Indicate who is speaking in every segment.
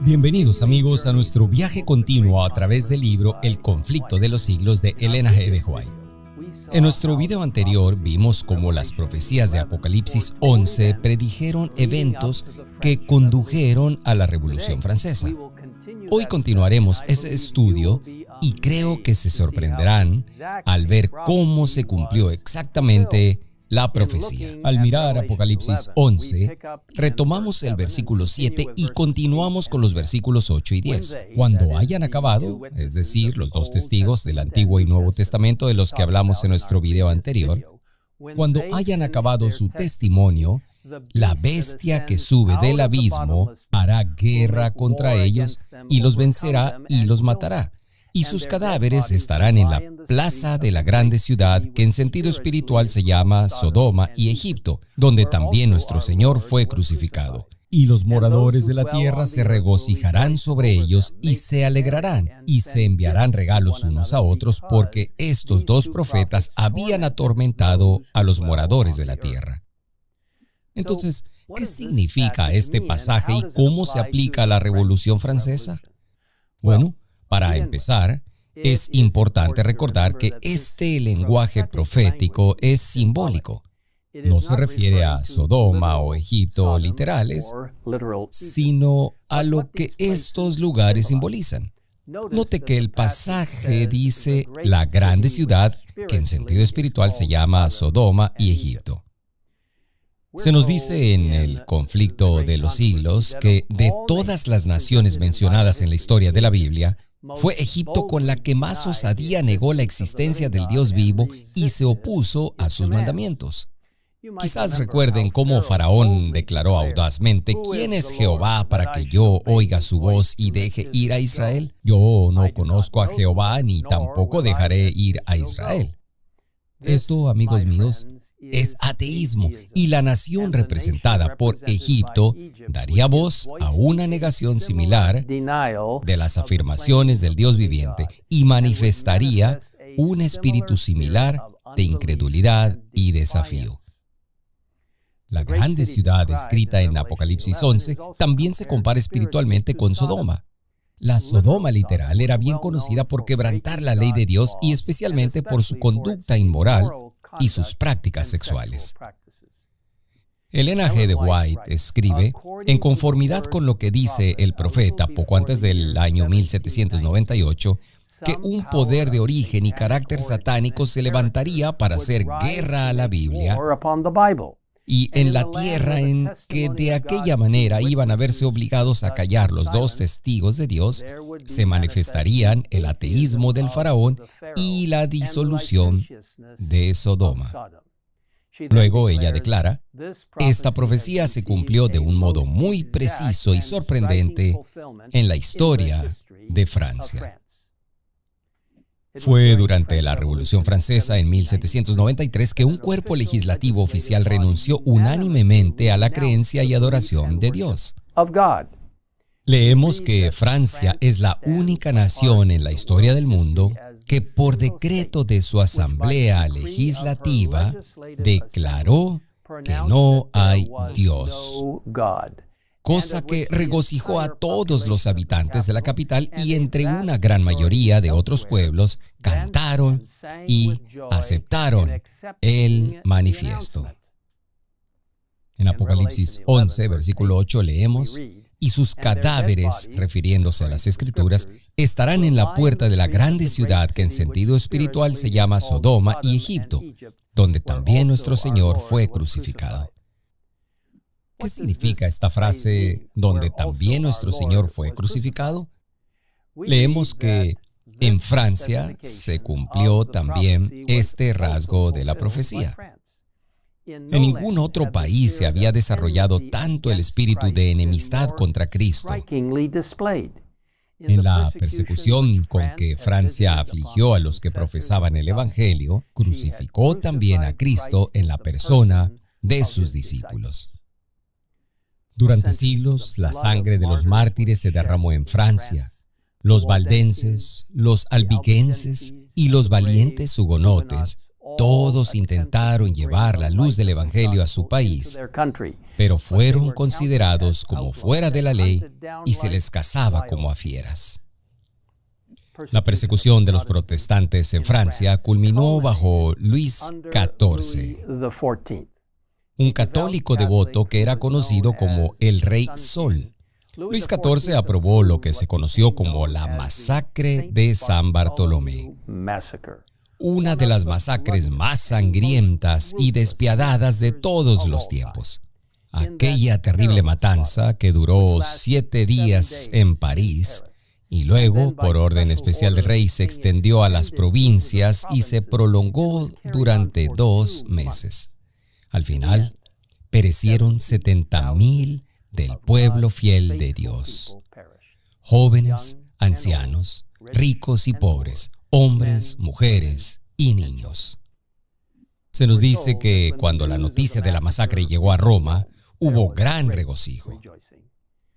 Speaker 1: Bienvenidos amigos a nuestro viaje continuo a través del libro El conflicto de los siglos de Elena G. de White. En nuestro video anterior vimos cómo las profecías de Apocalipsis 11 predijeron eventos que condujeron a la Revolución Francesa. Hoy continuaremos ese estudio y creo que se sorprenderán al ver cómo se cumplió exactamente la profecía. Al mirar Apocalipsis 11, retomamos el versículo 7 y continuamos con los versículos 8 y 10. Cuando hayan acabado, es decir, los dos testigos del Antiguo y Nuevo Testamento de los que hablamos en nuestro video anterior, cuando hayan acabado su testimonio, la bestia que sube del abismo hará guerra contra ellos y los vencerá y los matará. Y sus cadáveres estarán en la plaza de la grande ciudad que en sentido espiritual se llama Sodoma y Egipto, donde también nuestro Señor fue crucificado. Y los moradores de la tierra se regocijarán sobre ellos y se alegrarán y se enviarán regalos unos a otros porque estos dos profetas habían atormentado a los moradores de la tierra. Entonces, ¿qué significa este pasaje y cómo se aplica a la Revolución Francesa? Bueno, para empezar, es importante recordar que este lenguaje profético es simbólico. No se refiere a Sodoma o Egipto literales, sino a lo que estos lugares simbolizan. Note que el pasaje dice la grande ciudad, que en sentido espiritual se llama Sodoma y Egipto. Se nos dice en el conflicto de los siglos que de todas las naciones mencionadas en la historia de la Biblia, fue Egipto con la que más osadía negó la existencia del Dios vivo y se opuso a sus mandamientos. Quizás recuerden cómo Faraón declaró audazmente: ¿quién es Jehová para que yo oiga su voz y deje ir a Israel? Yo no conozco a Jehová ni tampoco dejaré ir a Israel. Esto, amigos míos, es ateísmo, y la nación representada por Egipto daría voz a una negación similar de las afirmaciones del Dios viviente y manifestaría un espíritu similar de incredulidad y desafío. La grande ciudad descrita en Apocalipsis 11 también se compara espiritualmente con Sodoma. La Sodoma literal era bien conocida por quebrantar la ley de Dios y especialmente por su conducta inmoral y sus prácticas sexuales. Elena G. de White escribe, en conformidad con lo que dice el profeta poco antes del año 1798, que un poder de origen y carácter satánico se levantaría para hacer guerra a la Biblia y en la tierra en que de aquella manera iban a verse obligados a callar los dos testigos de Dios, se manifestarían el ateísmo del faraón y la disolución de Sodoma. Luego ella declara, esta profecía se cumplió de un modo muy preciso y sorprendente en la historia de Francia. Fue durante la Revolución Francesa en 1793 que un cuerpo legislativo oficial renunció unánimemente a la creencia y adoración de Dios. Leemos que Francia es la única nación en la historia del mundo que por decreto de su asamblea legislativa declaró que no hay Dios. Cosa que regocijó a todos los habitantes de la capital y entre una gran mayoría de otros pueblos cantaron y aceptaron el manifiesto. En Apocalipsis 11, versículo 8 leemos, y sus cadáveres, refiriéndose a las Escrituras, estarán en la puerta de la grande ciudad que en sentido espiritual se llama Sodoma y Egipto, donde también nuestro Señor fue crucificado. ¿Qué significa esta frase, donde también nuestro Señor fue crucificado? Leemos que en Francia se cumplió también este rasgo de la profecía. En ningún otro país se había desarrollado tanto el espíritu de enemistad contra Cristo. En la persecución con que Francia afligió a los que profesaban el Evangelio, crucificó también a Cristo en la persona de sus discípulos. Durante siglos, la sangre de los mártires se derramó en Francia. Los valdenses, los albigenses y los valientes hugonotes Todos intentaron llevar la luz del Evangelio a su país, pero fueron considerados como fuera de la ley y se les cazaba como a fieras. La persecución de los protestantes en Francia culminó bajo Luis XIV, un católico devoto que era conocido como el Rey Sol. Luis XIV aprobó lo que se conoció como la Masacre de San Bartolomé, una de las masacres más sangrientas y despiadadas de todos los tiempos. Aquella terrible matanza que duró 7 días en París y luego, por orden especial del rey, se extendió a las provincias y se prolongó durante 2 meses. Al final, perecieron 70,000 del pueblo fiel de Dios. Jóvenes, ancianos, ricos y pobres, hombres, mujeres y niños. Se nos dice que cuando la noticia de la masacre llegó a Roma, hubo gran regocijo.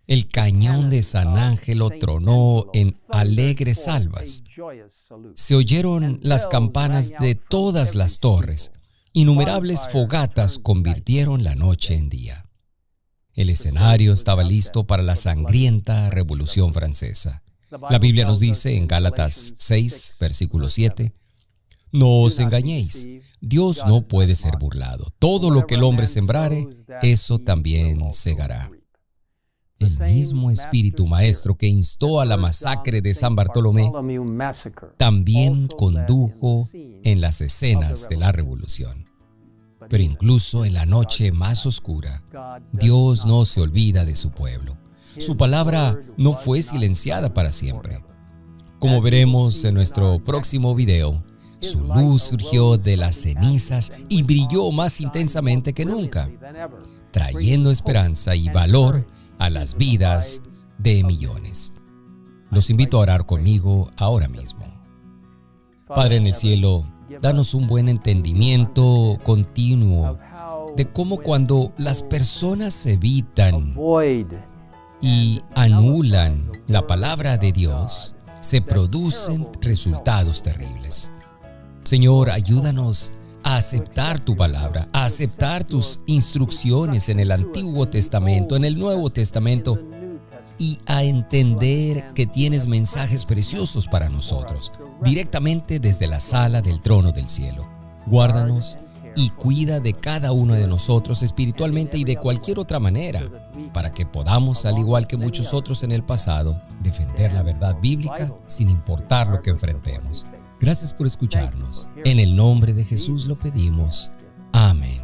Speaker 1: El cañón de San Ángelo tronó en alegres salvas. Se oyeron las campanas de todas las torres. Innumerables fogatas convirtieron la noche en día. El escenario estaba listo para la sangrienta Revolución Francesa. La Biblia nos dice en Gálatas 6, versículo 7, «No os engañéis, Dios no puede ser burlado. Todo lo que el hombre sembrare, eso también segará». El mismo espíritu maestro que instó a la masacre de San Bartolomé también condujo en las escenas de la Revolución. Pero incluso en la noche más oscura, Dios no se olvida de su pueblo. Su palabra no fue silenciada para siempre. Como veremos en nuestro próximo video, su luz surgió de las cenizas y brilló más intensamente que nunca, trayendo esperanza y valor a las vidas de millones. Los invito a orar conmigo ahora mismo. Padre en el cielo, danos un buen entendimiento continuo de cómo cuando las personas evitan y anulan la palabra de Dios, se producen resultados terribles. Señor, ayúdanos a aceptar tu palabra, a aceptar tus instrucciones en el Antiguo Testamento, en el Nuevo Testamento, y a entender que tienes mensajes preciosos para nosotros, directamente desde la sala del trono del cielo. Guárdanos y cuida de cada uno de nosotros espiritualmente y de cualquier otra manera, para que podamos, al igual que muchos otros en el pasado, defender la verdad bíblica sin importar lo que enfrentemos. Gracias por escucharnos. En el nombre de Jesús lo pedimos. Amén.